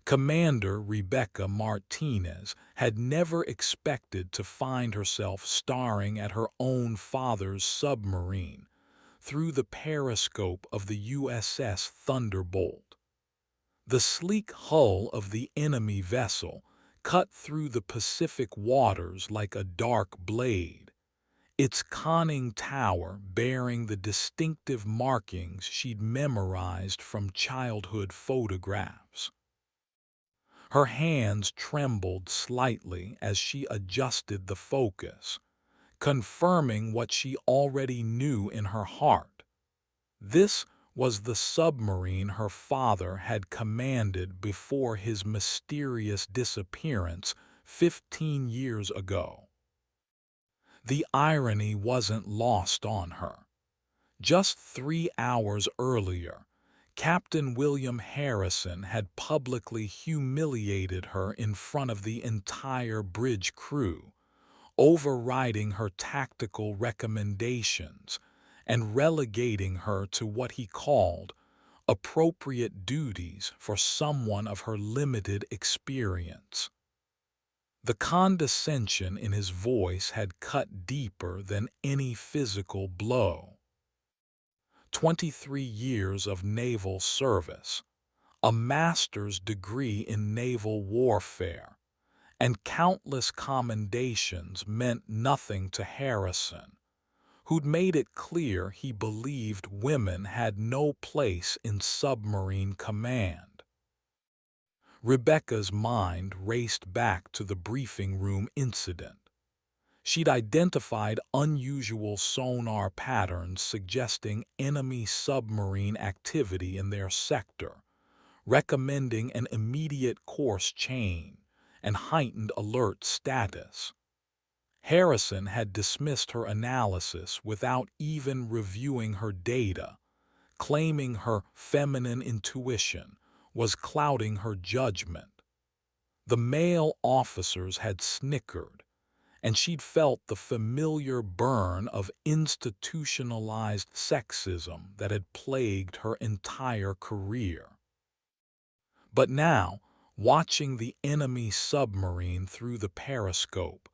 Commander Rebecca Martinez had never expected to find herself staring at her own father's submarine through the periscope of the USS Thunderbolt. The sleek hull of the enemy vessel cut through the Pacific waters like a dark blade, its conning tower bearing the distinctive markings she'd memorized from childhood photographs. Her hands trembled slightly as she adjusted the focus, confirming what she already knew in her heart. This was the submarine her father had commanded before his mysterious disappearance 15 years ago. The irony wasn't lost on her. Just 3 hours earlier, Captain William Harrison had publicly humiliated her in front of the entire bridge crew, overriding her tactical recommendations and relegating her to what he called appropriate duties for someone of her limited experience. The condescension in his voice had cut deeper than any physical blow. 23 years of naval service, a master's degree in naval warfare, and countless commendations meant nothing to Harrison, who'd made it clear he believed women had no place in submarine command. Rebecca's mind raced back to the briefing room incident. She'd identified unusual sonar patterns suggesting enemy submarine activity in their sector, recommending an immediate course change and heightened alert status. Harrison had dismissed her analysis without even reviewing her data, claiming her feminine intuition was clouding her judgment. The male officers had snickered, and she'd felt the familiar burn of institutionalized sexism that had plagued her entire career. But now, watching the enemy submarine through the periscope,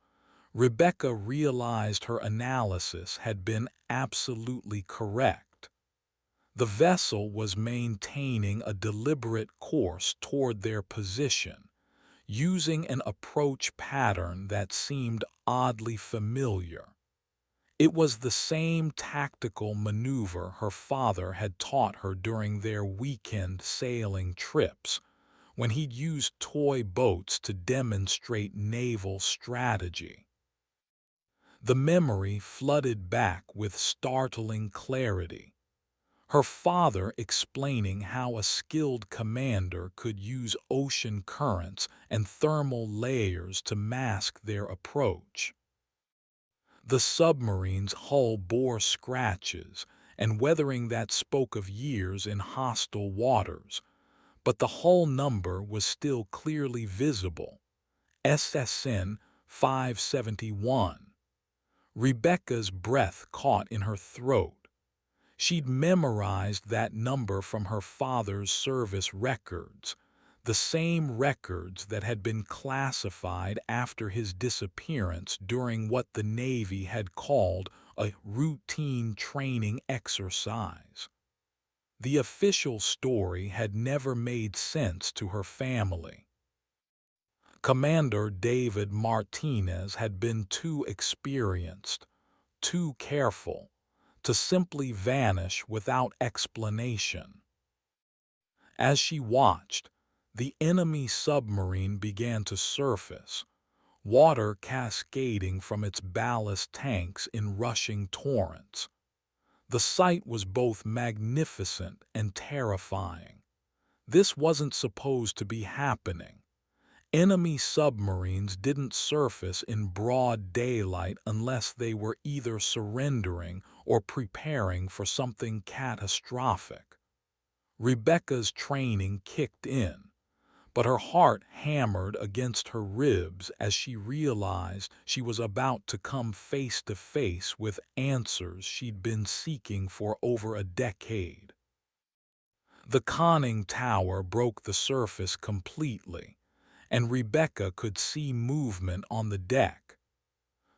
Rebecca realized her analysis had been absolutely correct. The vessel was maintaining a deliberate course toward their position, using an approach pattern that seemed oddly familiar. It was the same tactical maneuver her father had taught her during their weekend sailing trips, when he'd used toy boats to demonstrate naval strategy. The memory flooded back with startling clarity. Her father explaining how a skilled commander could use ocean currents and thermal layers to mask their approach. The submarine's hull bore scratches and weathering that spoke of years in hostile waters, but the hull number was still clearly visible, SSN 571. Rebecca's breath caught in her throat. She'd memorized that number from her father's service records, the same records that had been classified after his disappearance during what the Navy had called a routine training exercise. The official story had never made sense to her family. Commander David Martinez had been too experienced, too careful, to simply vanish without explanation. As she watched, the enemy submarine began to surface, water cascading from its ballast tanks in rushing torrents. The sight was both magnificent and terrifying. This wasn't supposed to be happening. Enemy submarines didn't surface in broad daylight unless they were either surrendering or preparing for something catastrophic. Rebecca's training kicked in, but her heart hammered against her ribs as she realized she was about to come face to face with answers she'd been seeking for over a decade. The conning tower broke the surface completely, and Rebecca could see movement on the deck.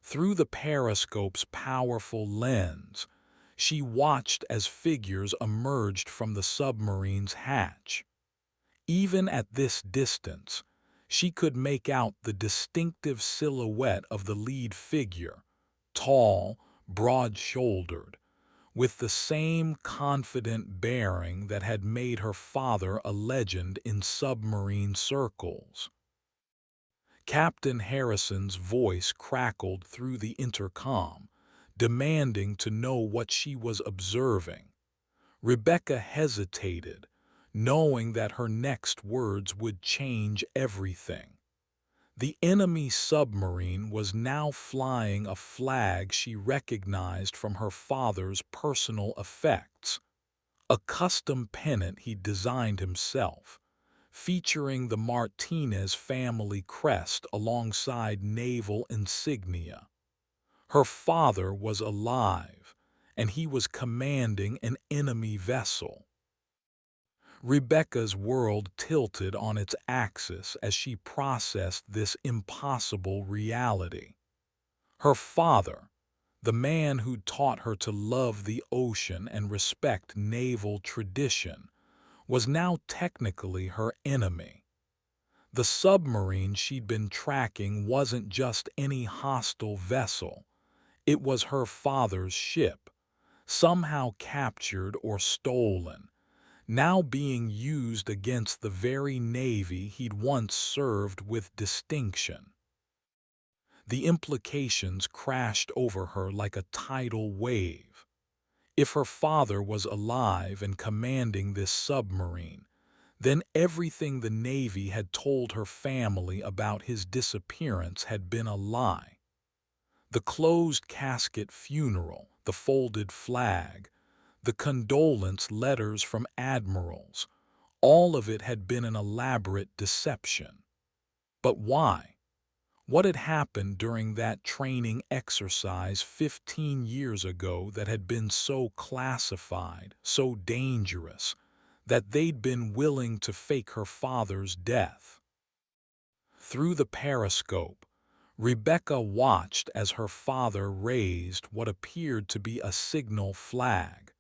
Through the periscope's powerful lens, she watched as figures emerged from the submarine's hatch. Even at this distance, she could make out the distinctive silhouette of the lead figure, tall, broad-shouldered, with the same confident bearing that had made her father a legend in submarine circles. Captain Harrison's voice crackled through the intercom, demanding to know what she was observing. Rebecca hesitated, knowing that her next words would change everything. The enemy submarine was now flying a flag she recognized from her father's personal effects, a custom pennant he designed himself, featuring the Martinez family crest alongside naval insignia. Her father was alive, and he was commanding an enemy vessel. Rebecca's world tilted on its axis as she processed this impossible reality. Her father, the man who taught her to love the ocean and respect naval tradition, was now technically her enemy. The submarine she'd been tracking wasn't just any hostile vessel. It was her father's ship, somehow captured or stolen, now being used against the very navy he'd once served with distinction. The implications crashed over her like a tidal wave. If her father was alive and commanding this submarine, then everything the Navy had told her family about his disappearance had been a lie. The closed casket funeral, the folded flag, the condolence letters from admirals, all of it had been an elaborate deception. But why? What had happened during that training exercise 15 years ago that had been so classified, so dangerous, that they'd been willing to fake her father's death? Through the periscope, Rebecca watched as her father raised what appeared to be a signal flag.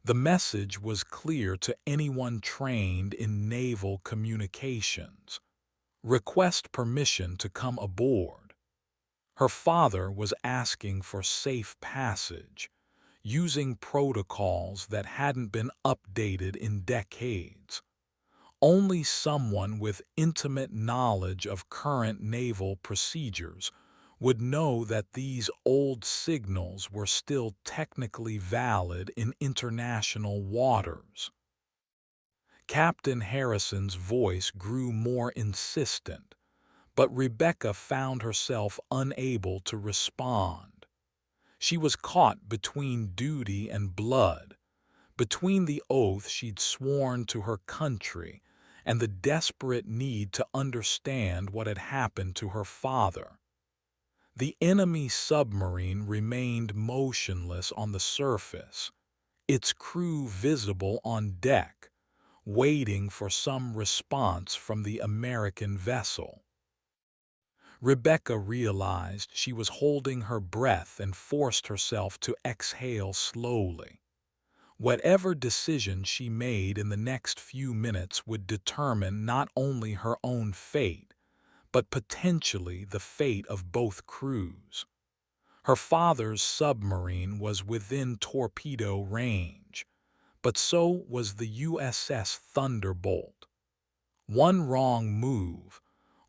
The message was clear to anyone trained in naval communications. Request permission to come aboard. Her father was asking for safe passage, using protocols that hadn't been updated in decades. Only someone with intimate knowledge of current naval procedures would know that these old signals were still technically valid in international waters. Captain Harrison's voice grew more insistent, but Rebecca found herself unable to respond. She was caught between duty and blood, between the oath she'd sworn to her country and the desperate need to understand what had happened to her father. The enemy submarine remained motionless on the surface, its crew visible on deck, waiting for some response from the American vessel. Rebecca realized she was holding her breath and forced herself to exhale slowly. Whatever decision she made in the next few minutes would determine not only her own fate, but potentially the fate of both crews. Her father's submarine was within torpedo range, but so was the USS Thunderbolt. One wrong move,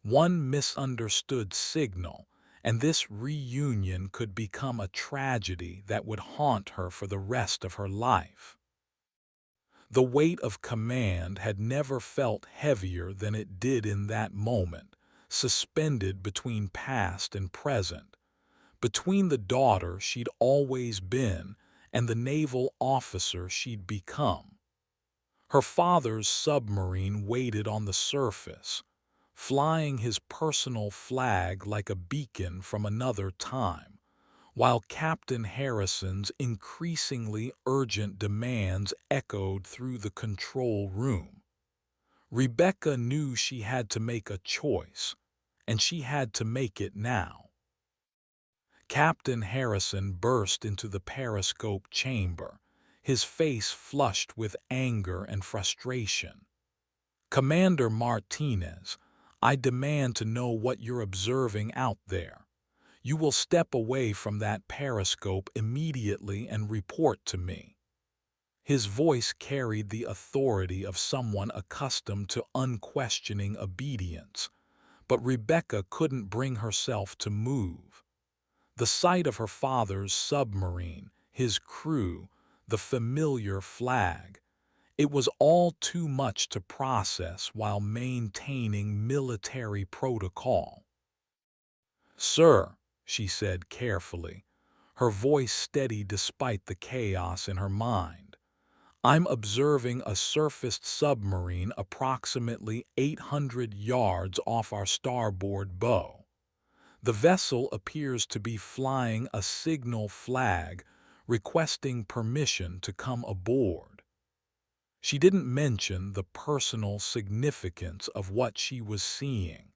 one misunderstood signal, and this reunion could become a tragedy that would haunt her for the rest of her life. The weight of command had never felt heavier than it did in that moment, suspended between past and present, between the daughter she'd always been and the naval officer she'd become. Her father's submarine waited on the surface, flying his personal flag like a beacon from another time, while Captain Harrison's increasingly urgent demands echoed through the control room. Rebecca knew she had to make a choice, and she had to make it now. Captain Harrison burst into the periscope chamber, his face flushed with anger and frustration. "Commander Martinez, I demand to know what you're observing out there. You will step away from that periscope immediately and report to me." His voice carried the authority of someone accustomed to unquestioning obedience, but Rebecca couldn't bring herself to move. The sight of her father's submarine, his crew, the familiar flag, it was all too much to process while maintaining military protocol. "Sir," she said carefully, her voice steady despite the chaos in her mind, "I'm observing a surfaced submarine approximately 800 yards off our starboard bow. The vessel appears to be flying a signal flag requesting permission to come aboard." She didn't mention the personal significance of what she was seeing.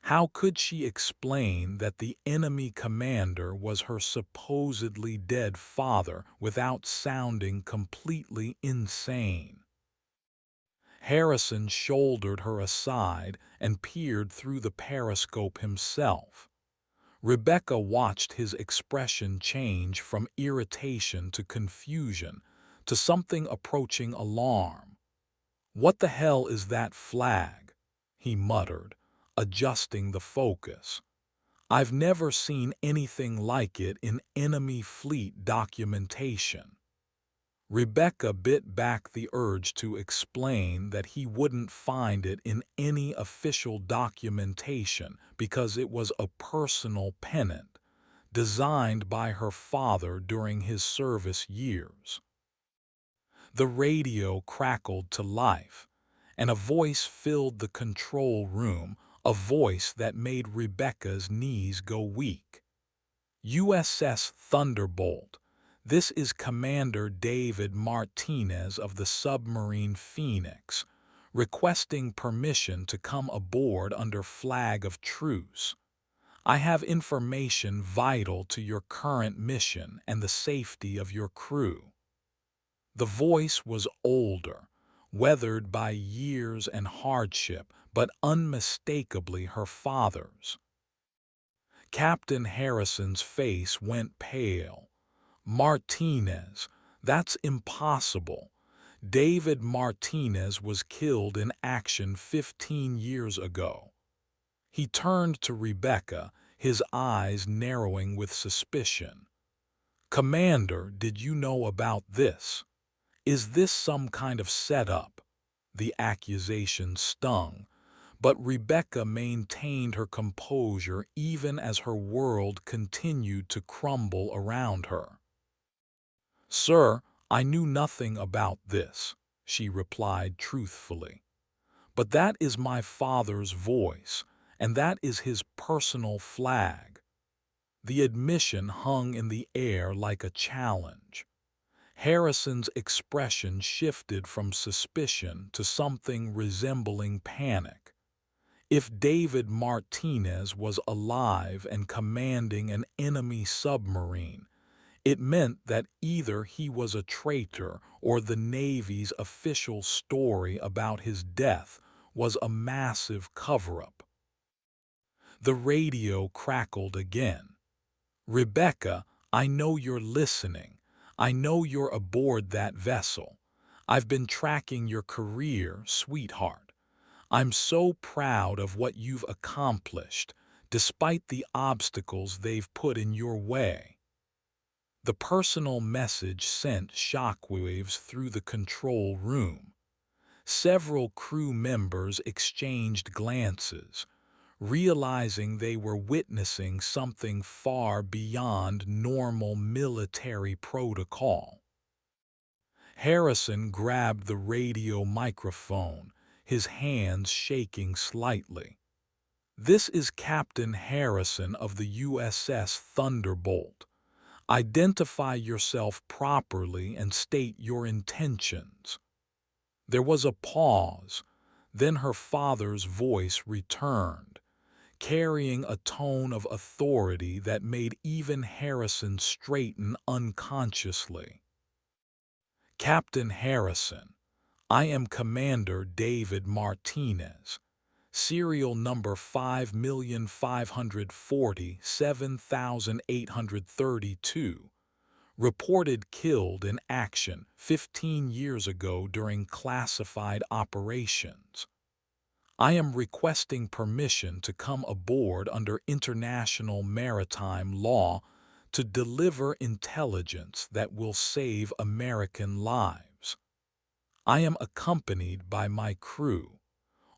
How could she explain that the enemy commander was her supposedly dead father without sounding completely insane? Harrison shouldered her aside and peered through the periscope himself. Rebecca watched his expression change from irritation to confusion to something approaching alarm. "What the hell is that flag?" he muttered, adjusting the focus. "I've never seen anything like it in enemy fleet documentation." Rebecca bit back the urge to explain that he wouldn't find it in any official documentation because it was a personal pennant, designed by her father during his service years. The radio crackled to life, and a voice filled the control room, a voice that made Rebecca's knees go weak. "USS Thunderbolt, this is Commander David Martinez of the submarine Phoenix, requesting permission to come aboard under flag of truce. I have information vital to your current mission and the safety of your crew." The voice was older, weathered by years and hardship, but unmistakably her father's. Captain Harrison's face went pale. "Martinez, that's impossible. David Martinez was killed in action 15 years ago." He turned to Rebecca, his eyes narrowing with suspicion. "Commander, did you know about this? Is this some kind of setup?" The accusation stung, but Rebecca maintained her composure even as her world continued to crumble around her. "Sir, I knew nothing about this," she replied truthfully. "But that is my father's voice, and that is his personal flag." The admission hung in the air like a challenge. Harrison's expression shifted from suspicion to something resembling panic. If David Martinez was alive and commanding an enemy submarine, it meant that either he was a traitor or the Navy's official story about his death was a massive cover-up. The radio crackled again. "Rebecca, I know you're listening. I know you're aboard that vessel. I've been tracking your career, sweetheart. I'm so proud of what you've accomplished, despite the obstacles they've put in your way." The personal message sent shockwaves through the control room. Several crew members exchanged glances, realizing they were witnessing something far beyond normal military protocol. Harrison grabbed the radio microphone, his hands shaking slightly. "This is Captain Harrison of the USS Thunderbolt. Identify yourself properly and state your intentions." There was a pause. Then her father's voice returned, carrying a tone of authority that made even Harrison straighten unconsciously. "Captain Harrison, I am Commander David Martinez, serial number 5,547,832, reported killed in action 15 years ago during classified operations. I am requesting permission to come aboard under international maritime law to deliver intelligence that will save American lives. I am accompanied by my crew,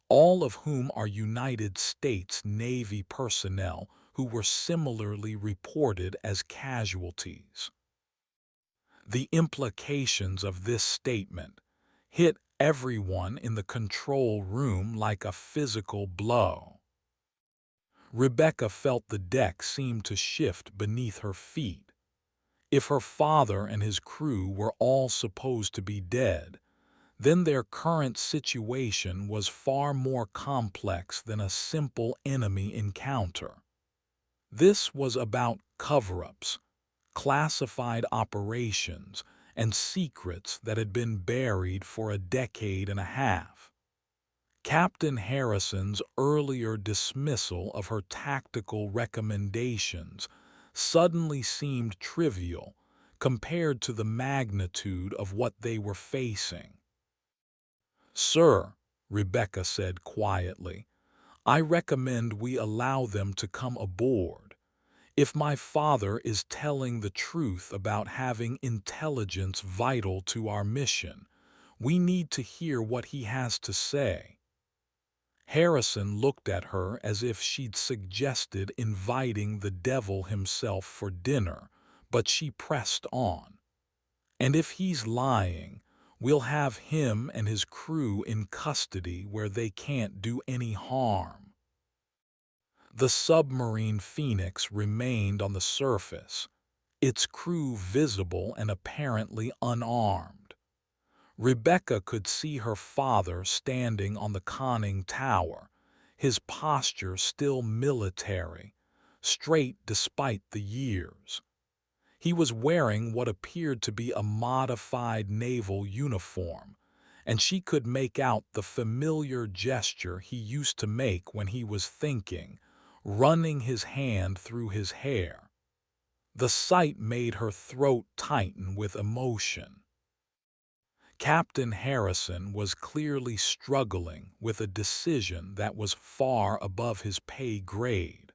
all of whom are United States Navy personnel who were similarly reported as casualties." The implications of this statement hit everyone in the control room like a physical blow. Rebecca felt the deck seem to shift beneath her feet. If her father and his crew were all supposed to be dead, then their current situation was far more complex than a simple enemy encounter. This was about cover-ups, classified operations, and secrets that had been buried for a decade and a half. Captain Harrison's earlier dismissal of her tactical recommendations suddenly seemed trivial compared to the magnitude of what they were facing. "Sir," Rebecca said quietly, "I recommend we allow them to come aboard. If my father is telling the truth about having intelligence vital to our mission, we need to hear what he has to say." Harrison looked at her as if she'd suggested inviting the devil himself for dinner, but she pressed on. "And if he's lying, we'll have him and his crew in custody where they can't do any harm." The submarine Phoenix remained on the surface, its crew visible and apparently unarmed. Rebecca could see her father standing on the conning tower, his posture still military, straight despite the years. He was wearing what appeared to be a modified naval uniform, and she could make out the familiar gesture he used to make when he was thinking, running his hand through his hair. The sight made her throat tighten with emotion. Captain Harrison was clearly struggling with a decision that was far above his pay grade.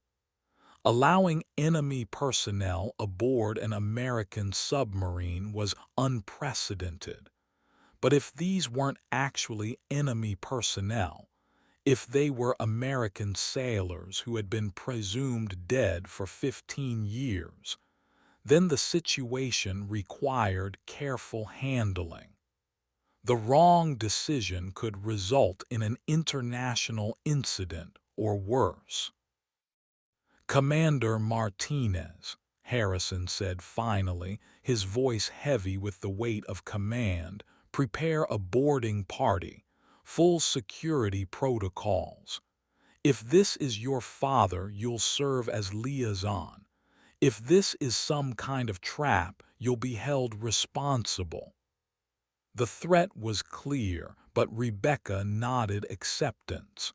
Allowing enemy personnel aboard an American submarine was unprecedented. But if these weren't actually enemy personnel, if they were American sailors who had been presumed dead for 15 years, then the situation required careful handling. The wrong decision could result in an international incident or worse. "Commander Martinez," Harrison said finally, his voice heavy with the weight of command, "prepare a boarding party, full security protocols. If this is your father, you'll serve as liaison. If this is some kind of trap, you'll be held responsible." The threat was clear, but Rebecca nodded acceptance.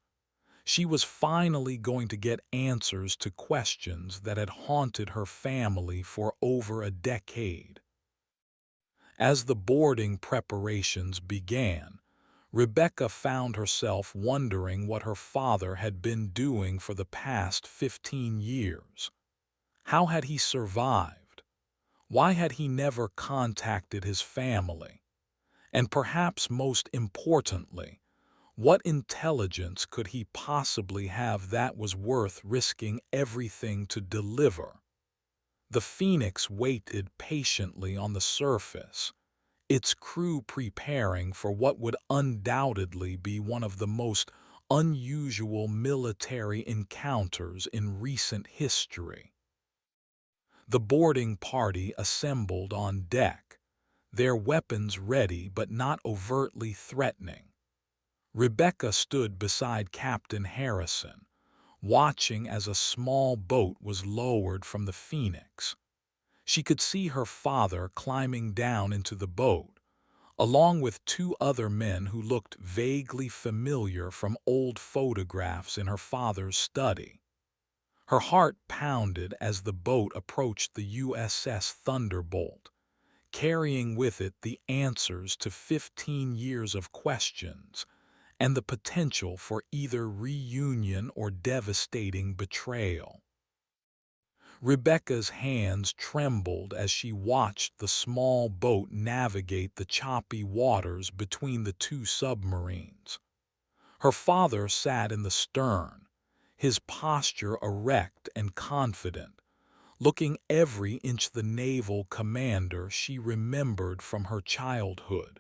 She was finally going to get answers to questions that had haunted her family for over a decade. As the boarding preparations began, Rebecca found herself wondering what her father had been doing for the past 15 years. How had he survived? Why had he never contacted his family? And perhaps most importantly, what intelligence could he possibly have that was worth risking everything to deliver? The Phoenix waited patiently on the surface, its crew preparing for what would undoubtedly be one of the most unusual military encounters in recent history. The boarding party assembled on deck, their weapons ready but not overtly threatening. Rebecca stood beside Captain Harrison, watching as a small boat was lowered from the Phoenix. She could see her father climbing down into the boat, along with two other men who looked vaguely familiar from old photographs in her father's study. Her heart pounded as the boat approached the USS Thunderbolt, carrying with it the answers to 15 years of questions and the potential for either reunion or devastating betrayal. Rebecca's hands trembled as she watched the small boat navigate the choppy waters between the two submarines. Her father sat in the stern, his posture erect and confident, looking every inch the naval commander she remembered from her childhood.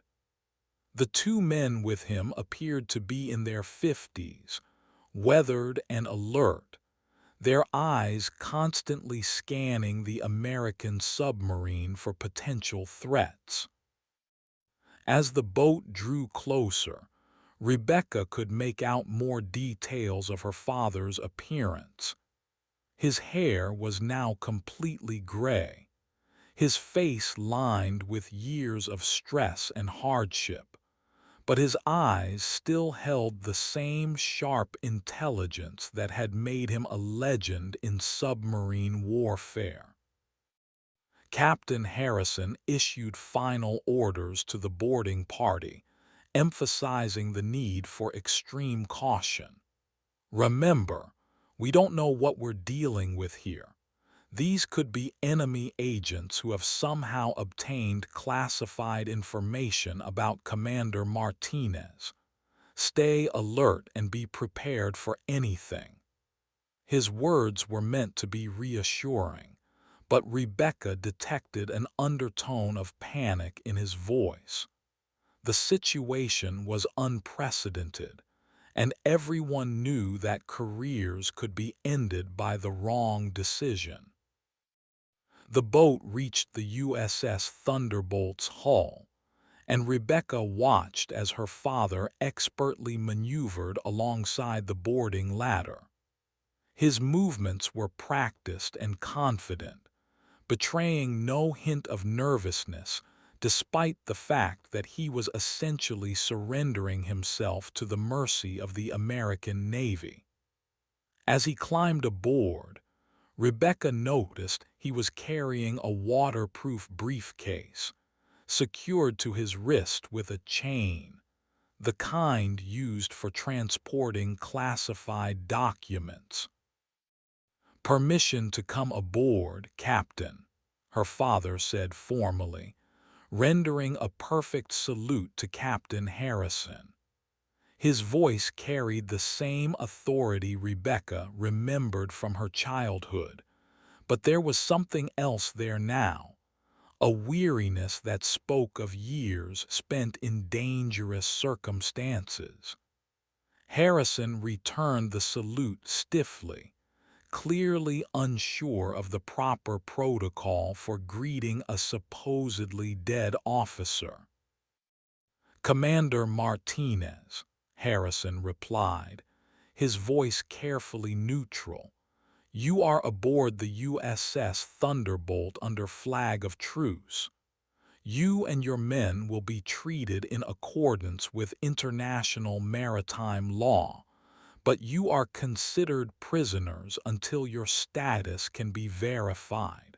The two men with him appeared to be in their 50s, weathered and alert, their eyes constantly scanning the American submarine for potential threats. As the boat drew closer, Rebecca could make out more details of her father's appearance. His hair was now completely gray, his face lined with years of stress and hardship, but his eyes still held the same sharp intelligence that had made him a legend in submarine warfare. Captain Harrison issued final orders to the boarding party, emphasizing the need for extreme caution. Remember, we don't know what we're dealing with here. These could be enemy agents who have somehow obtained classified information about Commander Martinez. Stay alert and be prepared for anything. His words were meant to be reassuring, but Rebecca detected an undertone of panic in his voice. The situation was unprecedented, and everyone knew that careers could be ended by the wrong decision. The boat reached the USS Thunderbolt's hull, and Rebecca watched as her father expertly maneuvered alongside the boarding ladder. His movements were practiced and confident, betraying no hint of nervousness despite the fact that he was essentially surrendering himself to the mercy of the American Navy. As he climbed aboard, Rebecca noticed he was carrying a waterproof briefcase, secured to his wrist with a chain, the kind used for transporting classified documents. "Permission to come aboard, Captain," her father said formally, rendering a perfect salute to Captain Harrison. His voice carried the same authority Rebecca remembered from her childhood, but there was something else there now, a weariness that spoke of years spent in dangerous circumstances. Harrison returned the salute stiffly, clearly unsure of the proper protocol for greeting a supposedly dead officer. "Commander Martinez," Harrison replied, his voice carefully neutral. "You are aboard the USS Thunderbolt under flag of truce. You and your men will be treated in accordance with international maritime law, but you are considered prisoners until your status can be verified."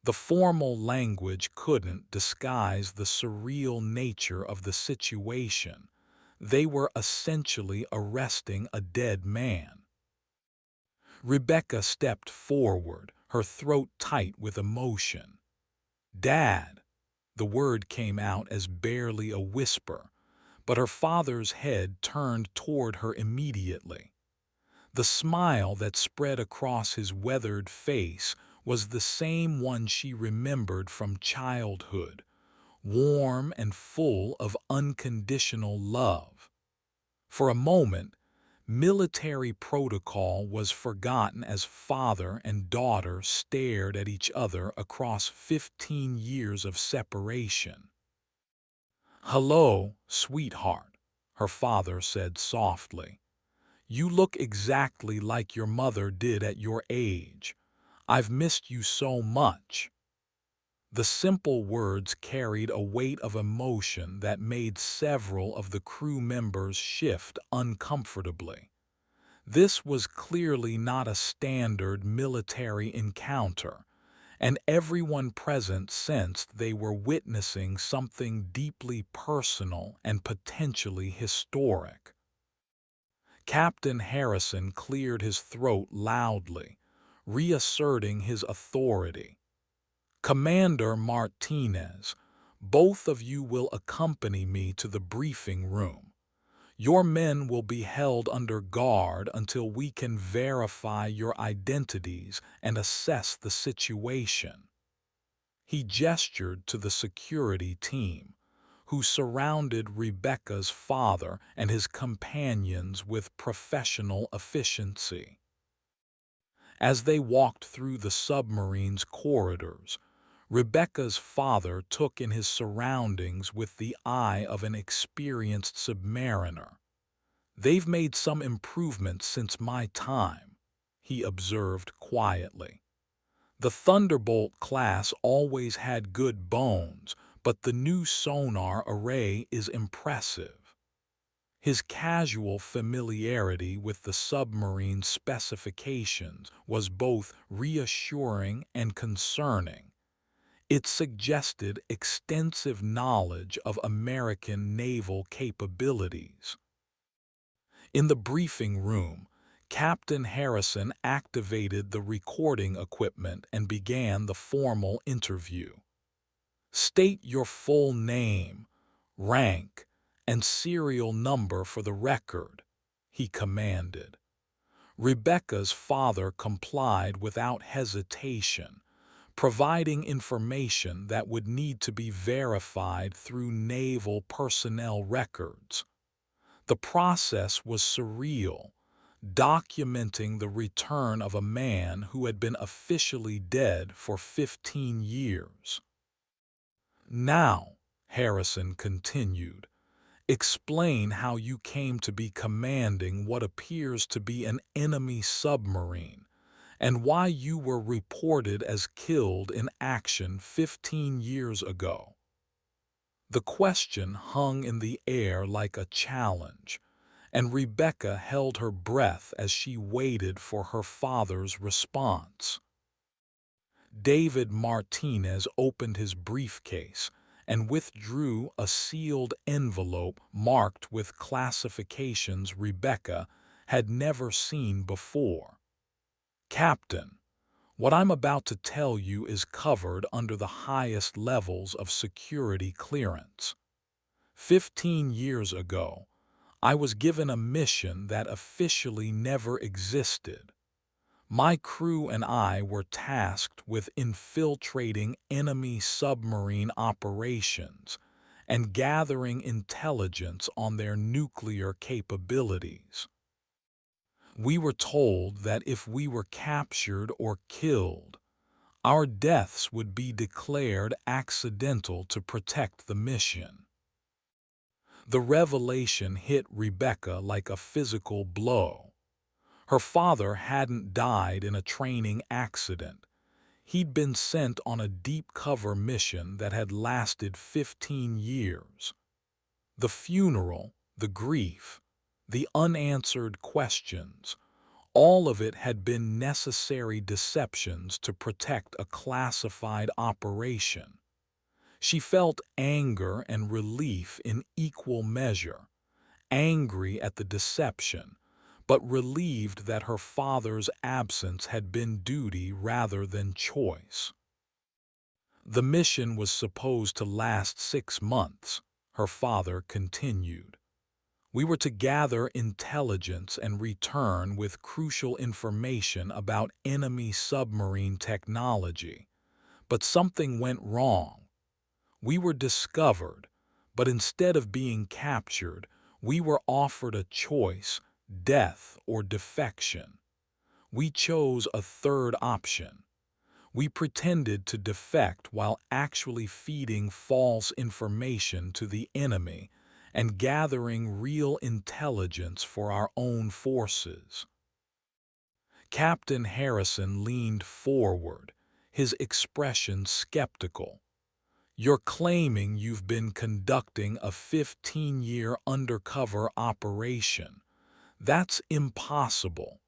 The formal language couldn't disguise the surreal nature of the situation. They were essentially arresting a dead man. Rebecca stepped forward, her throat tight with emotion. "Dad," the word came out as barely a whisper, but her father's head turned toward her immediately. The smile that spread across his weathered face was the same one she remembered from childhood, warm and full of unconditional love. For a moment, Military protocol was forgotten as father and daughter stared at each other across 15 years of separation. "Hello, sweetheart," her father said softly. "You look exactly like your mother did at your age. I've missed you so much." The simple words carried a weight of emotion that made several of the crew members shift uncomfortably. This was clearly not a standard military encounter, and everyone present sensed they were witnessing something deeply personal and potentially historic. Captain Harrison cleared his throat loudly, reasserting his authority. "Commander Martinez, both of you will accompany me to the briefing room. Your men will be held under guard until we can verify your identities and assess the situation." He gestured to the security team, who surrounded Rebecca's father and his companions with professional efficiency. As they walked through the submarine's corridors, Rebecca's father took in his surroundings with the eye of an experienced submariner. "They've made some improvements since my time," he observed quietly. "The Thunderbolt class always had good bones, but the new sonar array is impressive." His casual familiarity with the submarine's specifications was both reassuring and concerning. It suggested extensive knowledge of American naval capabilities. In the briefing room, Captain Harrison activated the recording equipment and began the formal interview. "State your full name, rank, and serial number for the record," he commanded. Rebecca's father complied without hesitation, providing information that would need to be verified through naval personnel records. The process was surreal, documenting the return of a man who had been officially dead for 15 years. "Now," Harrison continued, "explain how you came to be commanding what appears to be an enemy submarine, and why you were reported as killed in action 15 years ago." The question hung in the air like a challenge, and Rebecca held her breath as she waited for her father's response. David Martinez opened his briefcase and withdrew a sealed envelope marked with classifications Rebecca had never seen before. "Captain, what I'm about to tell you is covered under the highest levels of security clearance. 15 years ago, I was given a mission that officially never existed. My crew and I were tasked with infiltrating enemy submarine operations and gathering intelligence on their nuclear capabilities. We were told that if we were captured or killed, our deaths would be declared accidental to protect the mission." The revelation hit Rebecca like a physical blow. Her father hadn't died in a training accident. He'd been sent on a deep-cover mission that had lasted 15 years. The funeral, the grief, the unanswered questions, all of it had been necessary deceptions to protect a classified operation. She felt anger and relief in equal measure, angry at the deception, but relieved that her father's absence had been duty rather than choice. "The mission was supposed to last 6 months," her father continued. "We were to gather intelligence and return with crucial information about enemy submarine technology. But something went wrong. We were discovered, but instead of being captured, we were offered a choice: death, or defection. We chose a third option. We pretended to defect while actually feeding false information to the enemy and gathering real intelligence for our own forces. Captain Harrison leaned forward, his expression skeptical. "You're claiming you've been conducting a 15-year undercover operation. That's impossible.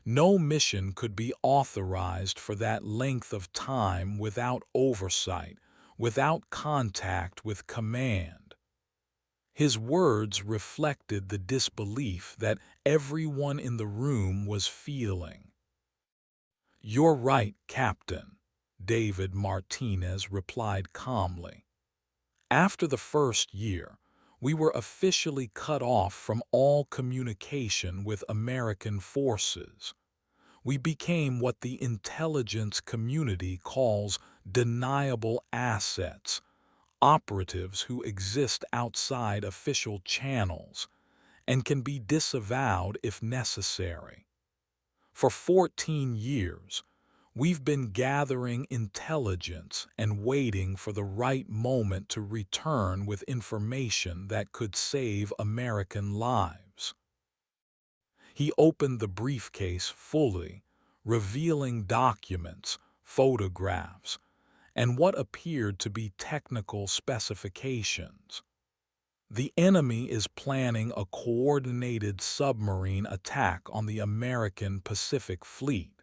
No mission could be authorized for that length of time without oversight, without contact with command." His words reflected the disbelief that everyone in the room was feeling. "You're right, Captain," David Martinez replied calmly. "After the first year, we were officially cut off from all communication with American forces. We became what the intelligence community calls deniable assets, operatives who exist outside official channels and can be disavowed if necessary. For 14 years, we've been gathering intelligence and waiting for the right moment to return with information that could save American lives." He opened the briefcase fully, revealing documents, photographs, and what appeared to be technical specifications. "The enemy is planning a coordinated submarine attack on the American Pacific Fleet.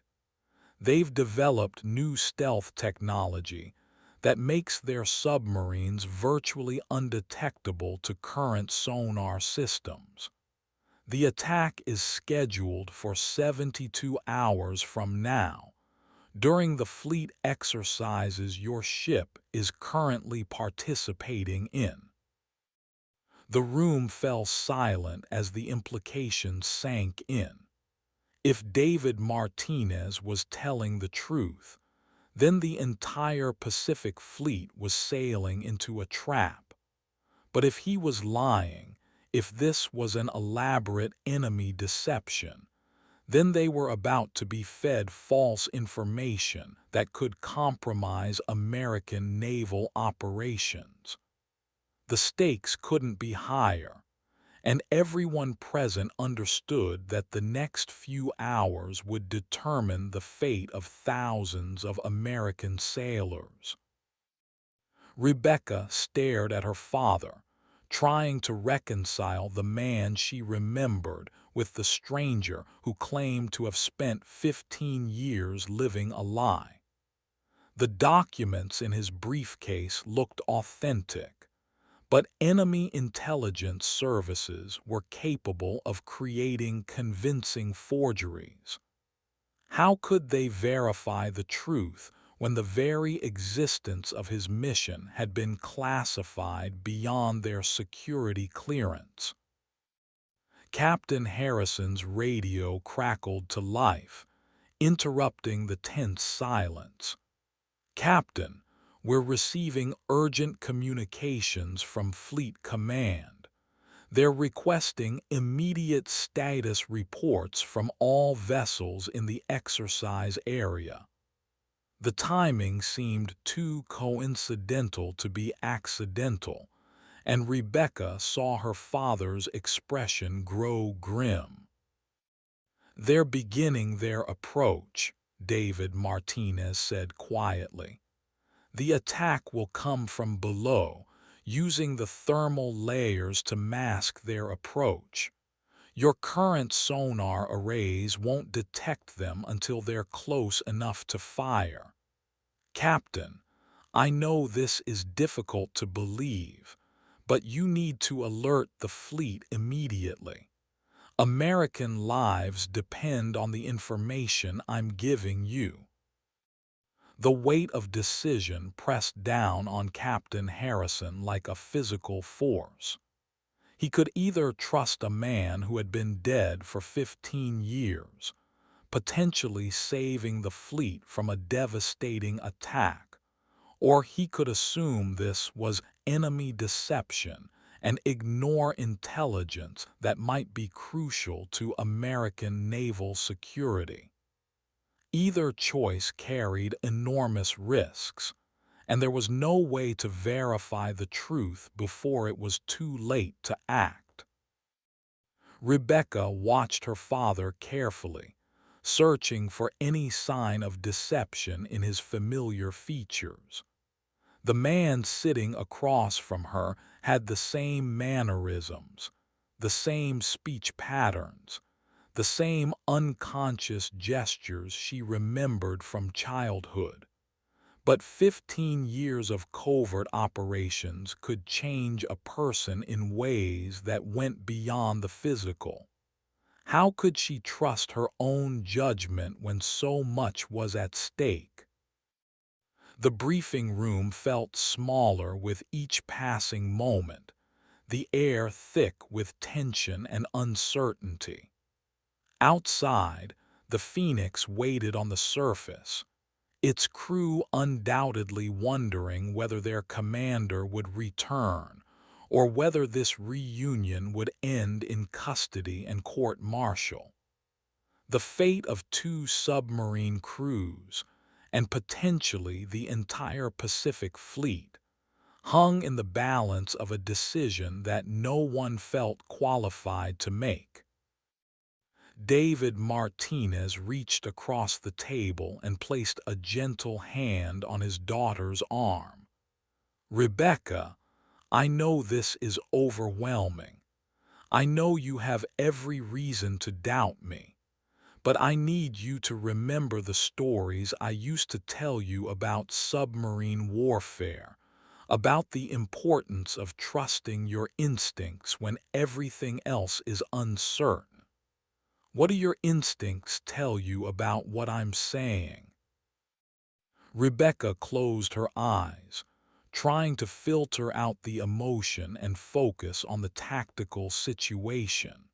They've developed new stealth technology that makes their submarines virtually undetectable to current sonar systems. The attack is scheduled for 72 hours from now, during the fleet exercises your ship is currently participating in." The room fell silent as the implications sank in. If David Martinez was telling the truth, then the entire Pacific Fleet was sailing into a trap. But if he was lying, if this was an elaborate enemy deception, then they were about to be fed false information that could compromise American naval operations. The stakes couldn't be higher, and everyone present understood that the next few hours would determine the fate of thousands of American sailors. Rebecca stared at her father, trying to reconcile the man she remembered with the stranger who claimed to have spent 15 years living a lie. The documents in his briefcase looked authentic, but enemy intelligence services were capable of creating convincing forgeries. How could they verify the truth when the very existence of his mission had been classified beyond their security clearance? Captain Harrison's radio crackled to life, interrupting the tense silence. "Captain, we're receiving urgent communications from Fleet Command. They're requesting immediate status reports from all vessels in the exercise area." The timing seemed too coincidental to be accidental, and Rebecca saw her father's expression grow grim. "They're beginning their approach," David Martinez said quietly. "The attack will come from below, using the thermal layers to mask their approach. Your current sonar arrays won't detect them until they're close enough to fire. Captain, I know this is difficult to believe, but you need to alert the fleet immediately. American lives depend on the information I'm giving you." The weight of decision pressed down on Captain Harrison like a physical force. He could either trust a man who had been dead for 15 years, potentially saving the fleet from a devastating attack, or he could assume this was enemy deception and ignore intelligence that might be crucial to American naval security. Either choice carried enormous risks, and there was no way to verify the truth before it was too late to act. Rebecca watched her father carefully, searching for any sign of deception in his familiar features. The man sitting across from her had the same mannerisms, the same speech patterns, the same unconscious gestures she remembered from childhood. But 15 years of covert operations could change a person in ways that went beyond the physical. How could she trust her own judgment when so much was at stake? The briefing room felt smaller with each passing moment, the air thick with tension and uncertainty. Outside, the Phoenix waited on the surface, its crew undoubtedly wondering whether their commander would return or whether this reunion would end in custody and court-martial. The fate of 2 submarine crews, and potentially the entire Pacific Fleet, hung in the balance of a decision that no one felt qualified to make. David Martinez reached across the table and placed a gentle hand on his daughter's arm. "Rebecca, I know this is overwhelming. I know you have every reason to doubt me. But I need you to remember the stories I used to tell you about submarine warfare, about the importance of trusting your instincts when everything else is uncertain. What do your instincts tell you about what I'm saying?" Rebecca closed her eyes, trying to filter out the emotion and focus on the tactical situation.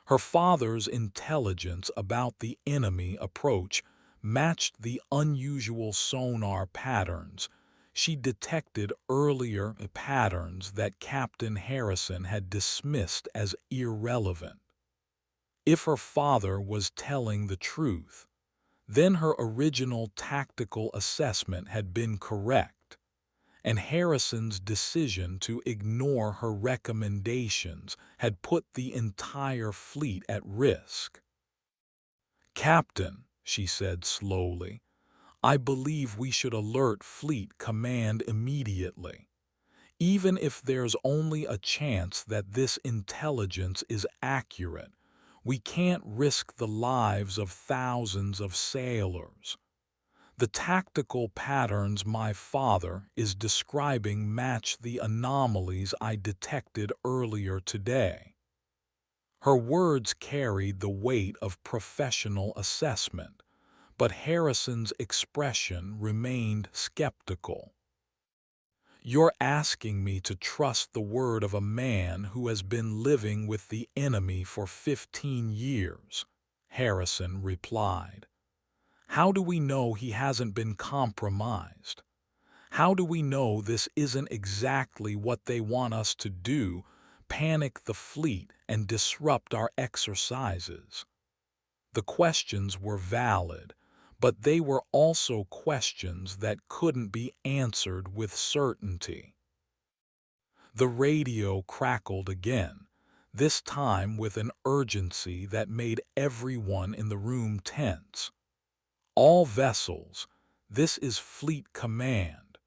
Her father's intelligence about the enemy approach matched the unusual sonar patterns she detected earlier, patterns that Captain Harrison had dismissed as irrelevant. If her father was telling the truth, then her original tactical assessment had been correct, and Harrison's decision to ignore her recommendations had put the entire fleet at risk. "Captain," she said slowly, "I believe we should alert Fleet Command immediately. Even if there's only a chance that this intelligence is accurate, we can't risk the lives of thousands of sailors. The tactical patterns my father is describing match the anomalies I detected earlier today." Her words carried the weight of professional assessment, but Harrison's expression remained skeptical. "You're asking me to trust the word of a man who has been living with the enemy for 15 years, Harrison replied. "How do we know he hasn't been compromised? How do we know this isn't exactly what they want us to do, panic the fleet and disrupt our exercises?" The questions were valid, but they were also questions that couldn't be answered with certainty. The radio crackled again, this time with an urgency that made everyone in the room tense. "All vessels, this is Fleet Command.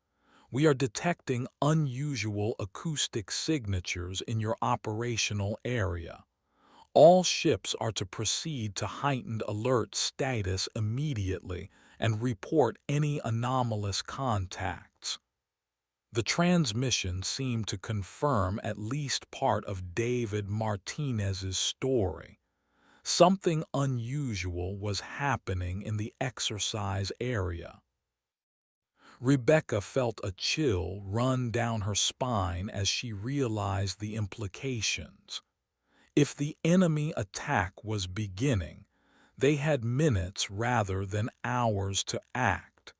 We are detecting unusual acoustic signatures in your operational area. All ships are to proceed to heightened alert status immediately and report any anomalous contacts." The transmission seemed to confirm at least part of David Martinez's story. Something unusual was happening in the exercise area. Rebecca felt a chill run down her spine as she realized the implications. If the enemy attack was beginning, they had minutes rather than hours to act.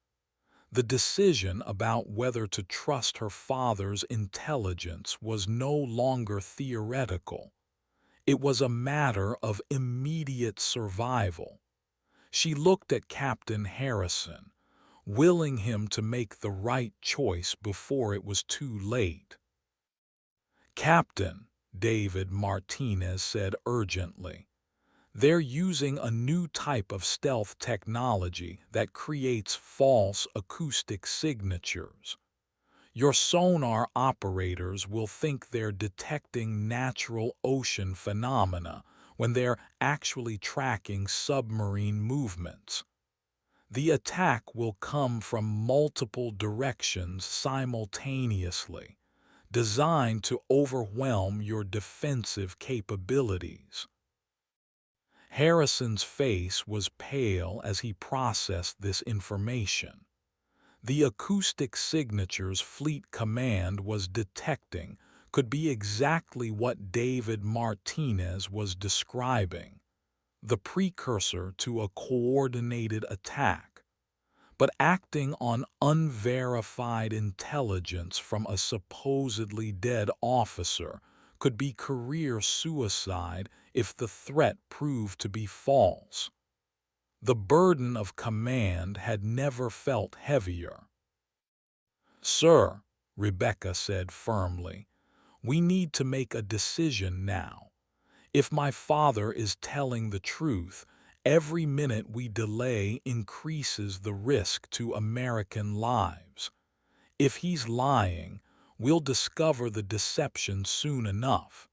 The decision about whether to trust her father's intelligence was no longer theoretical. It was a matter of immediate survival. She looked at Captain Harrison, willing him to make the right choice before it was too late. "Captain," David Martinez said urgently, "they're using a new type of stealth technology that creates false acoustic signatures. Your sonar operators will think they're detecting natural ocean phenomena when they're actually tracking submarine movements. The attack will come from multiple directions simultaneously, designed to overwhelm your defensive capabilities." Harrison's face was pale as he processed this information. The acoustic signatures Fleet Command was detecting could be exactly what David Martinez was describing, the precursor to a coordinated attack. But acting on unverified intelligence from a supposedly dead officer could be career suicide if the threat proved to be false. The burden of command had never felt heavier. "Sir," Rebecca said firmly, "we need to make a decision now. If my father is telling the truth, every minute we delay increases the risk to American lives. If he's lying, we'll discover the deception soon enough.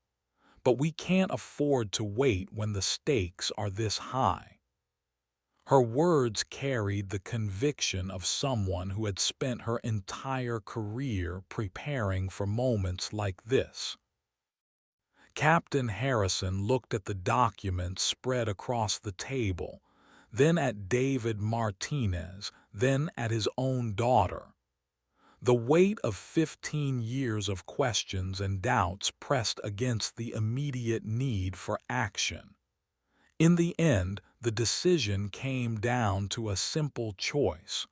But we can't afford to wait when the stakes are this high." Her words carried the conviction of someone who had spent her entire career preparing for moments like this. Captain Harrison looked at the documents spread across the table, then at David Martinez, then at his own daughter. The weight of 15 years of questions and doubts pressed against the immediate need for action. In the end, the decision came down to a simple choice: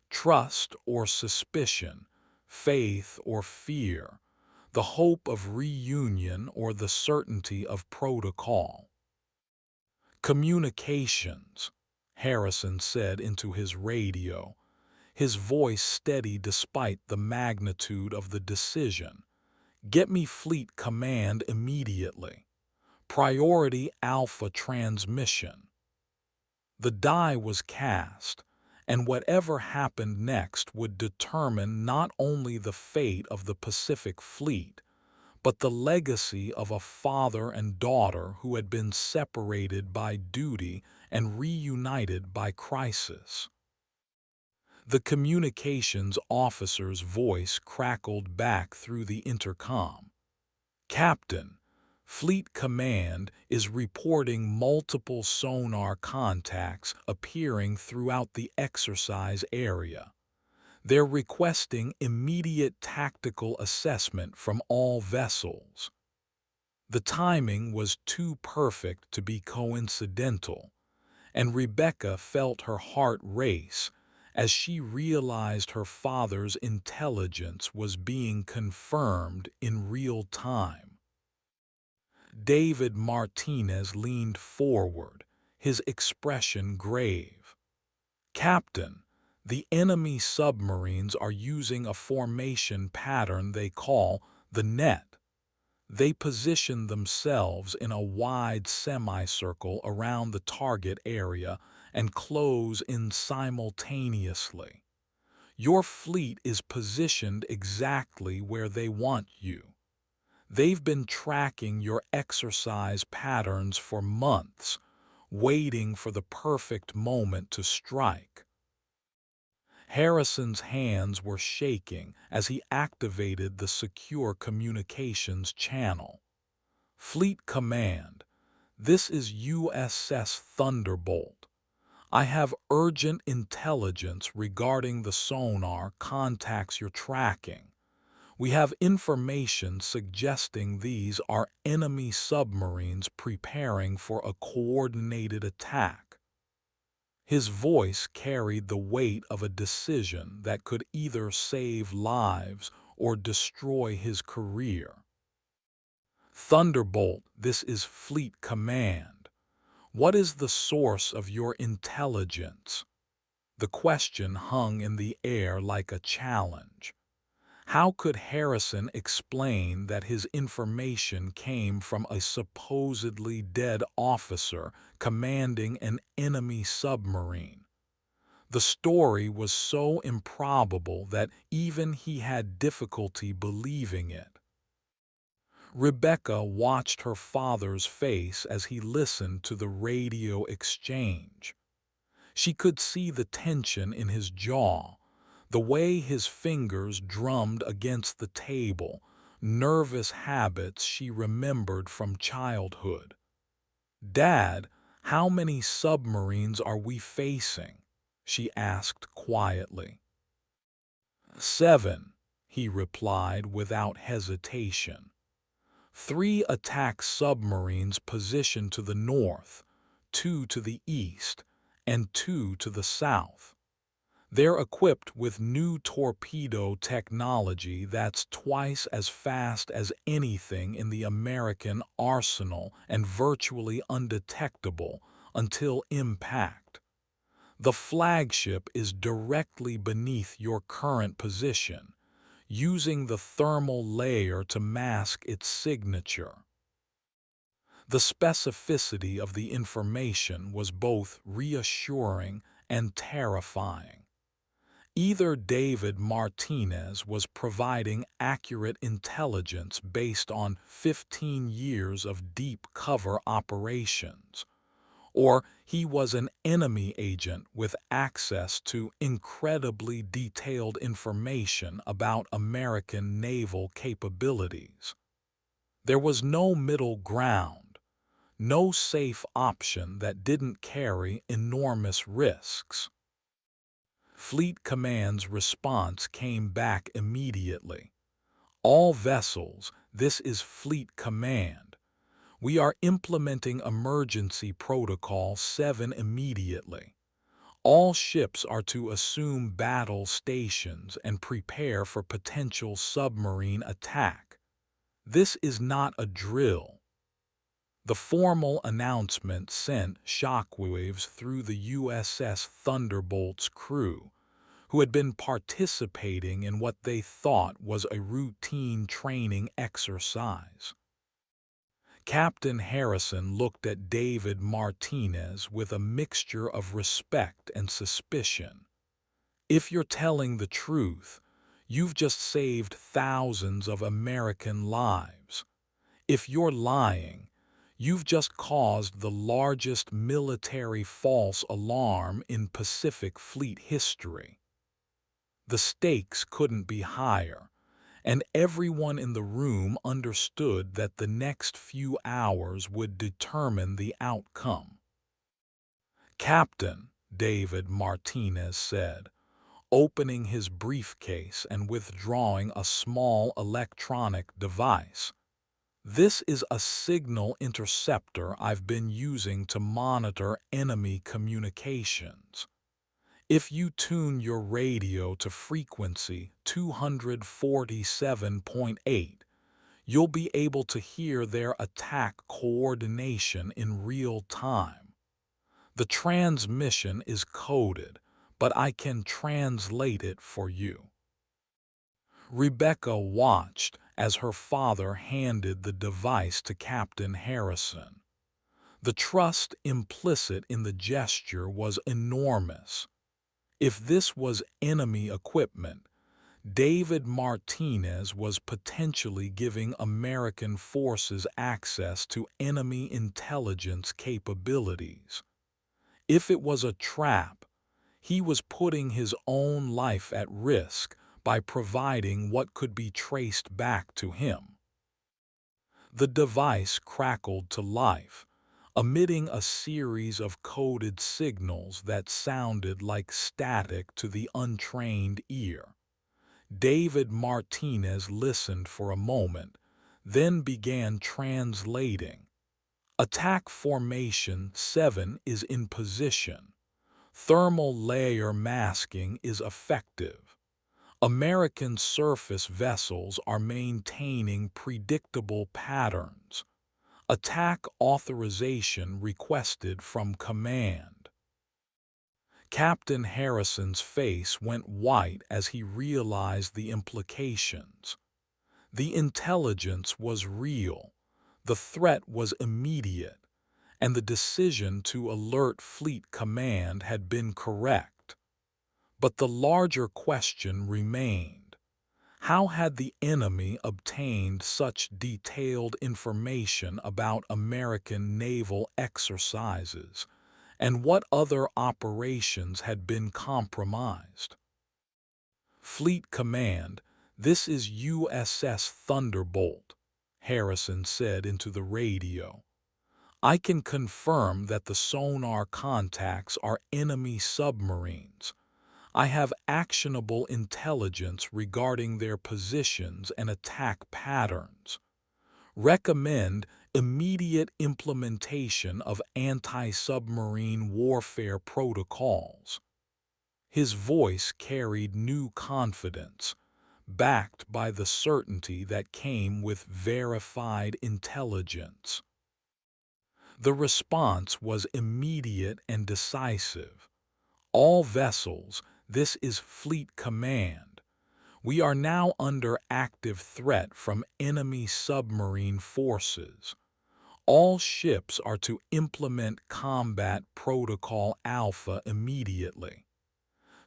trust or suspicion, faith or fear, the hope of reunion or the certainty of protocol. "Communications," Harrison said into his radio, his voice steady despite the magnitude of the decision. "Get me Fleet Command immediately. Priority Alpha transmission." The die was cast, and whatever happened next would determine not only the fate of the Pacific Fleet, but the legacy of a father and daughter who had been separated by duty and reunited by crisis. The communications officer's voice crackled back through the intercom. "Captain, Fleet Command is reporting multiple sonar contacts appearing throughout the exercise area. They're requesting immediate tactical assessment from all vessels." The timing was too perfect to be coincidental, and Rebecca felt her heart race as she realized her father's intelligence was being confirmed in real time. David Martinez leaned forward, his expression grave. "Captain, the enemy submarines are using a formation pattern they call the net. They position themselves in a wide semicircle around the target area and close in simultaneously. Your fleet is positioned exactly where they want you. They've been tracking your exercise patterns for months, waiting for the perfect moment to strike." Harrison's hands were shaking as he activated the secure communications channel. "Fleet Command, this is USS Thunderbolt. I have urgent intelligence regarding the sonar contacts you're tracking. We have information suggesting these are enemy submarines preparing for a coordinated attack." His voice carried the weight of a decision that could either save lives or destroy his career. Thunderbolt, this is Fleet Command. What is the source of your intelligence? The question hung in the air like a challenge. How could Harrison explain that his information came from a supposedly dead officer commanding an enemy submarine? The story was so improbable that even he had difficulty believing it. Rebecca watched her father's face as he listened to the radio exchange. She could see the tension in his jaw, the way his fingers drummed against the table, nervous habits she remembered from childhood. "Dad, how many submarines are we facing?" she asked quietly. "7," he replied without hesitation. 3 attack submarines positioned to the north, 2 to the east, and 2 to the south. They're equipped with new torpedo technology that's twice as fast as anything in the American arsenal and virtually undetectable until impact. The flagship is directly beneath your current position, using the thermal layer to mask its signature. The specificity of the information was both reassuring and terrifying. Either David Martinez was providing accurate intelligence based on 15 years of deep cover operations, or he was an enemy agent with access to incredibly detailed information about American naval capabilities. There was no middle ground, no safe option that didn't carry enormous risks. Fleet Command's response came back immediately. "All vessels, this is Fleet Command. We are implementing Emergency Protocol 7 immediately. All ships are to assume battle stations and prepare for potential submarine attack. This is not a drill." The formal announcement sent shockwaves through the USS Thunderbolt's crew, who had been participating in what they thought was a routine training exercise. Captain Harrison looked at David Martinez with a mixture of respect and suspicion. "If you're telling the truth, you've just saved thousands of American lives. If you're lying, you've just caused the largest military false alarm in Pacific Fleet history." The stakes couldn't be higher, and everyone in the room understood that the next few hours would determine the outcome. "Captain," David Martinez said, opening his briefcase and withdrawing a small electronic device, "this is a signal interceptor I've been using to monitor enemy communications. If you tune your radio to frequency 247.8, you'll be able to hear their attack coordination in real time. The transmission is coded, but I can translate it for you." Rebecca watched as her father handed the device to Captain Harrison. The trust implicit in the gesture was enormous. If this was enemy equipment, David Martinez was potentially giving American forces access to enemy intelligence capabilities. If it was a trap, he was putting his own life at risk by providing what could be traced back to him. The device crackled to life, emitting a series of coded signals that sounded like static to the untrained ear. David Martinez listened for a moment, then began translating. "Attack Formation 7 is in position. Thermal layer masking is effective. American surface vessels are maintaining predictable patterns. Attack authorization requested from command. Captain Harrison's face went white as he realized the implications. The intelligence was real, the threat was immediate, and the decision to alert Fleet Command had been correct. But the larger question remained. How had the enemy obtained such detailed information about American naval exercises, and what other operations had been compromised? Fleet Command, this is USS Thunderbolt, Harrison said into the radio. I can confirm that the sonar contacts are enemy submarines. I have actionable intelligence regarding their positions and attack patterns. Recommend immediate implementation of anti-submarine warfare protocols. His voice carried new confidence, backed by the certainty that came with verified intelligence. The response was immediate and decisive. All vessels, this is Fleet Command. We are now under active threat from enemy submarine forces. All ships are to implement Combat Protocol Alpha immediately.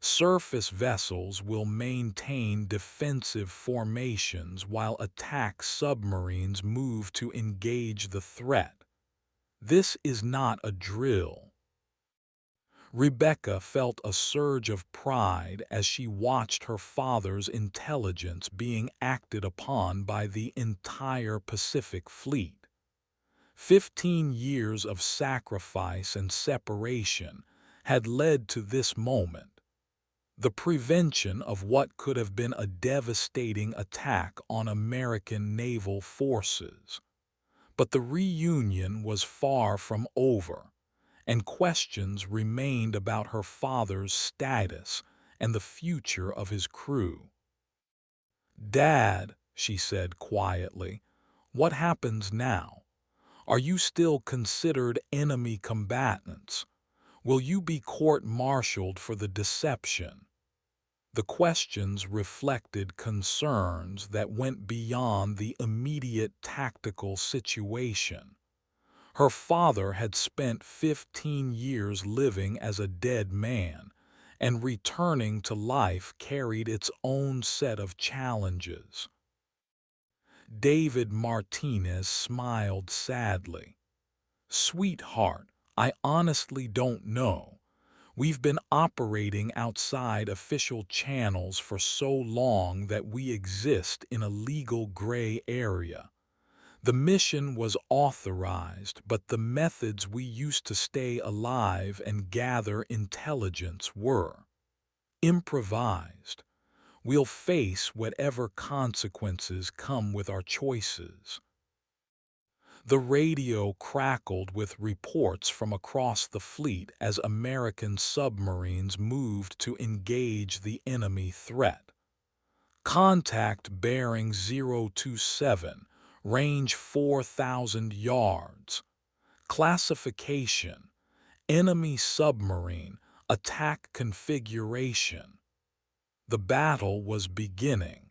Surface vessels will maintain defensive formations while attack submarines move to engage the threat. This is not a drill. Rebecca felt a surge of pride as she watched her father's intelligence being acted upon by the entire Pacific Fleet. 15 years of sacrifice and separation had led to this moment, the prevention of what could have been a devastating attack on American naval forces. But the reunion was far from over, and questions remained about her father's status and the future of his crew. "Dad," she said quietly, "what happens now? Are you still considered enemy combatants? Will you be court-martialed for the deception?" The questions reflected concerns that went beyond the immediate tactical situation. Her father had spent 15 years living as a dead man, and returning to life carried its own set of challenges. David Martinez smiled sadly. "Sweetheart, I honestly don't know. We've been operating outside official channels for so long that we exist in a legal gray area. The mission was authorized, but the methods we used to stay alive and gather intelligence were improvised. We'll face whatever consequences come with our choices." The radio crackled with reports from across the fleet as American submarines moved to engage the enemy threat. Contact bearing 027, range 4,000 yards. Classification: enemy submarine, attack configuration. The battle was beginning,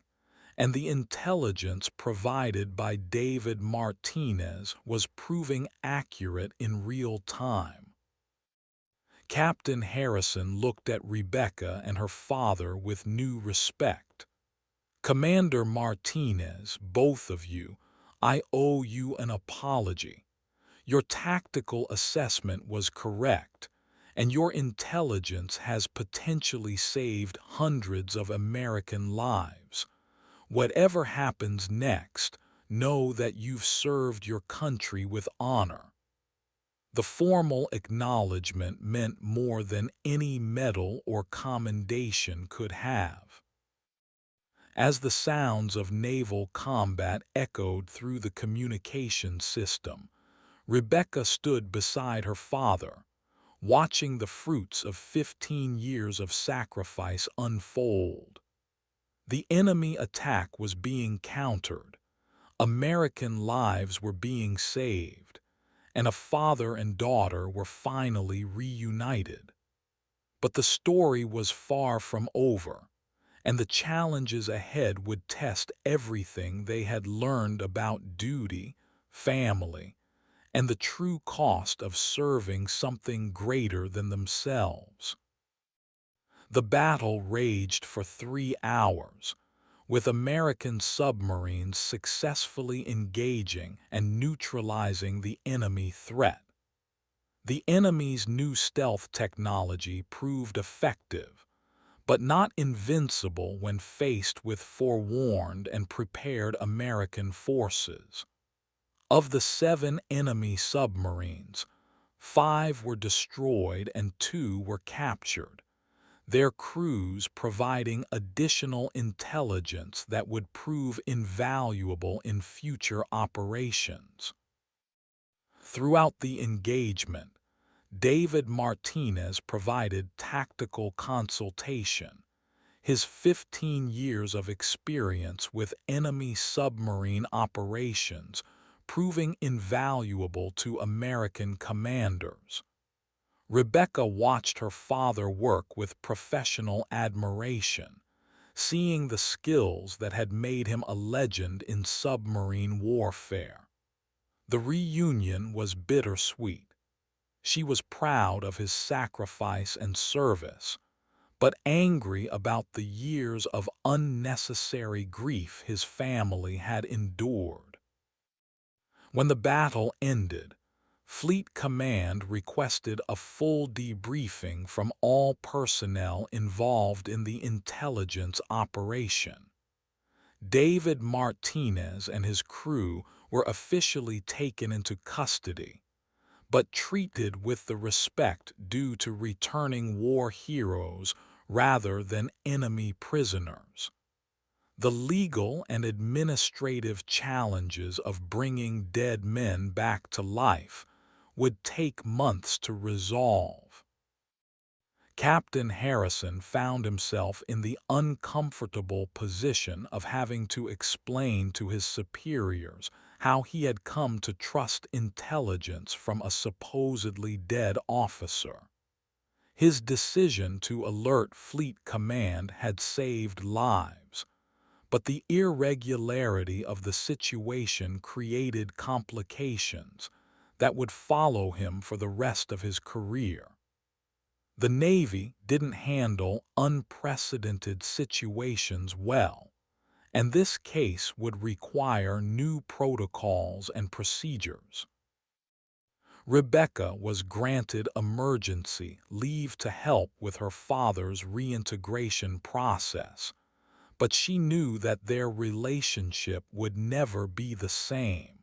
and the intelligence provided by David Martinez was proving accurate in real time. Captain Harrison looked at Rebecca and her father with new respect. "Commander Martinez, both of you, I owe you an apology. Your tactical assessment was correct, and your intelligence has potentially saved hundreds of American lives. Whatever happens next, know that you've served your country with honor." The formal acknowledgement meant more than any medal or commendation could have. As the sounds of naval combat echoed through the communication system, Rebecca stood beside her father, watching the fruits of 15 years of sacrifice unfold. The enemy attack was being countered, American lives were being saved, and a father and daughter were finally reunited. But the story was far from over, and the challenges ahead would test everything they had learned about duty, family, and the true cost of serving something greater than themselves. The battle raged for 3 hours, with American submarines successfully engaging and neutralizing the enemy threat. The enemy's new stealth technology proved effective, but not invincible when faced with forewarned and prepared American forces. Of the 7 enemy submarines, 5 were destroyed and 2 were captured, their crews providing additional intelligence that would prove invaluable in future operations. Throughout the engagement, David Martinez provided tactical consultation, his 15 years of experience with enemy submarine operations proving invaluable to American commanders. Rebecca watched her father work with professional admiration, seeing the skills that had made him a legend in submarine warfare. The reunion was bittersweet. She was proud of his sacrifice and service, but angry about the years of unnecessary grief his family had endured. When the battle ended, Fleet Command requested a full debriefing from all personnel involved in the intelligence operation. David Martinez and his crew were officially taken into custody, but treated with the respect due to returning war heroes rather than enemy prisoners. The legal and administrative challenges of bringing dead men back to life would take months to resolve. Captain Harrison found himself in the uncomfortable position of having to explain to his superiors how he had come to trust intelligence from a supposedly dead officer. His decision to alert Fleet Command had saved lives, but the irregularity of the situation created complications that would follow him for the rest of his career. The Navy didn't handle unprecedented situations well, and this case would require new protocols and procedures. Rebecca was granted emergency leave to help with her father's reintegration process, but she knew that their relationship would never be the same.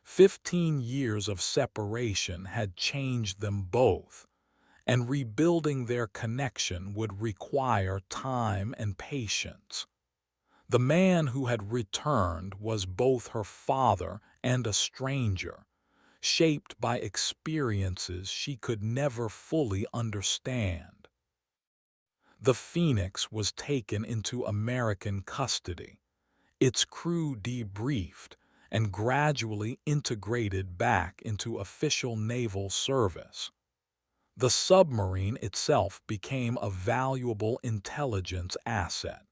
15 years of separation had changed them both, and rebuilding their connection would require time and patience. The man who had returned was both her father and a stranger, shaped by experiences she could never fully understand. The Phoenix was taken into American custody, its crew debriefed, and gradually integrated back into official naval service. The submarine itself became a valuable intelligence asset,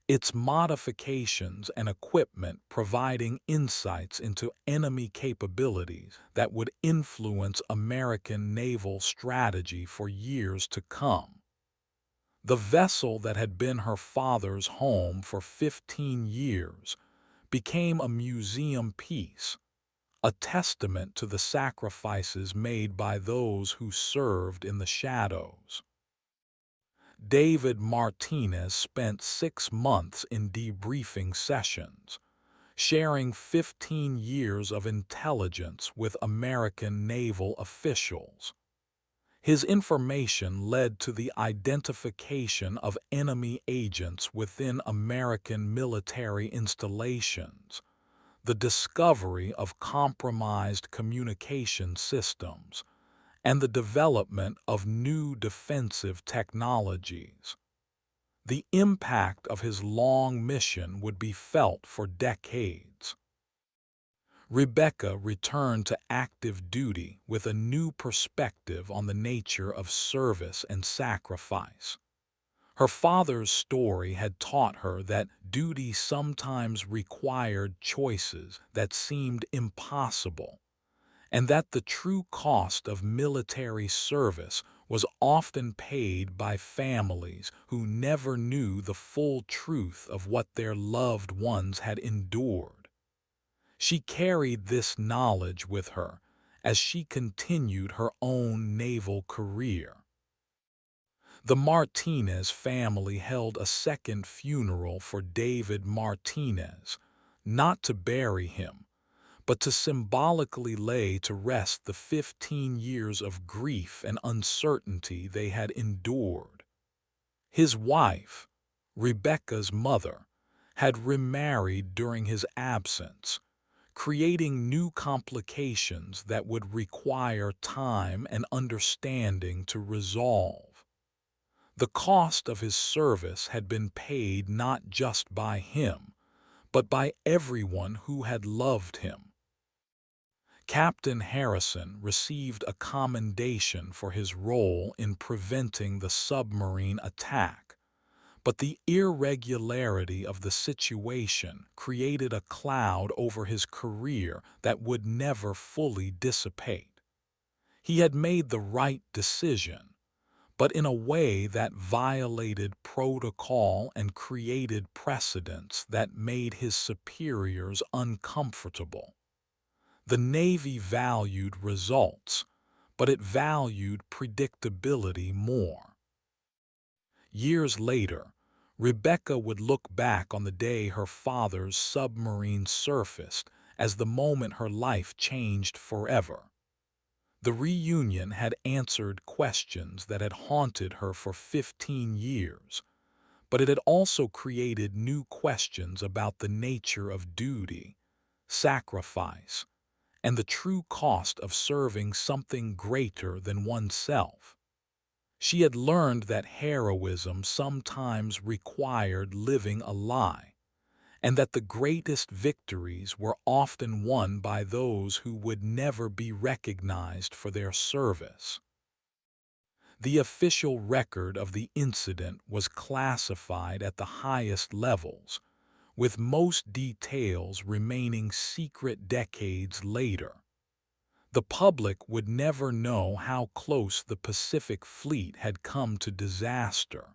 its modifications and equipment providing insights into enemy capabilities that would influence American naval strategy for years to come. The vessel that had been her father's home for 15 years became a museum piece, a testament to the sacrifices made by those who served in the shadows. David Martinez spent 6 months in debriefing sessions, sharing 15 years of intelligence with American naval officials. His information led to the identification of enemy agents within American military installations, the discovery of compromised communication systems, and the development of new defensive technologies. The impact of his long mission would be felt for decades. Rebecca returned to active duty with a new perspective on the nature of service and sacrifice. Her father's story had taught her that duty sometimes required choices that seemed impossible, and that the true cost of military service was often paid by families who never knew the full truth of what their loved ones had endured. She carried this knowledge with her as she continued her own naval career. The Martinez family held a second funeral for David Martinez, not to bury him, but to symbolically lay to rest the 15 years of grief and uncertainty they had endured. His wife, Rebecca's mother, had remarried during his absence, creating new complications that would require time and understanding to resolve. The cost of his service had been paid not just by him, but by everyone who had loved him. Captain Harrison received a commendation for his role in preventing the submarine attack, but the irregularity of the situation created a cloud over his career that would never fully dissipate. He had made the right decision, but in a way that violated protocol and created precedents that made his superiors uncomfortable. The Navy valued results, but it valued predictability more. Years later, Rebecca would look back on the day her father's submarine surfaced as the moment her life changed forever. The reunion had answered questions that had haunted her for 15 years, but it had also created new questions about the nature of duty, sacrifice, and the true cost of serving something greater than oneself. She had learned that heroism sometimes required living a lie, and that the greatest victories were often won by those who would never be recognized for their service. The official record of the incident was classified at the highest levels, with most details remaining secret decades later. The public would never know how close the Pacific Fleet had come to disaster,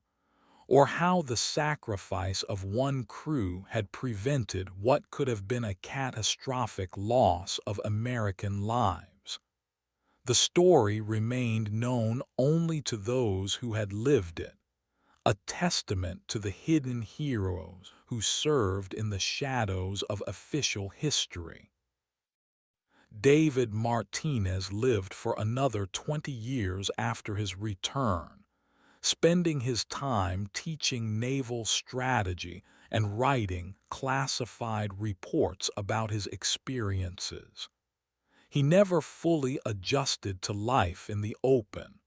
or how the sacrifice of one crew had prevented what could have been a catastrophic loss of American lives. The story remained known only to those who had lived it, a testament to the hidden heroes who served in the shadows of official history. David Martinez lived for another 20 years after his return, spending his time teaching naval strategy and writing classified reports about his experiences. He never fully adjusted to life in the open,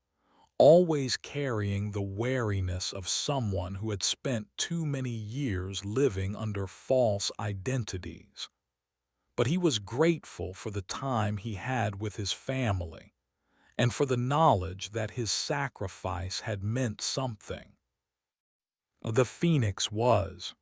always carrying the wariness of someone who had spent too many years living under false identities. But he was grateful for the time he had with his family, and for the knowledge that his sacrifice had meant something. The Phoenix was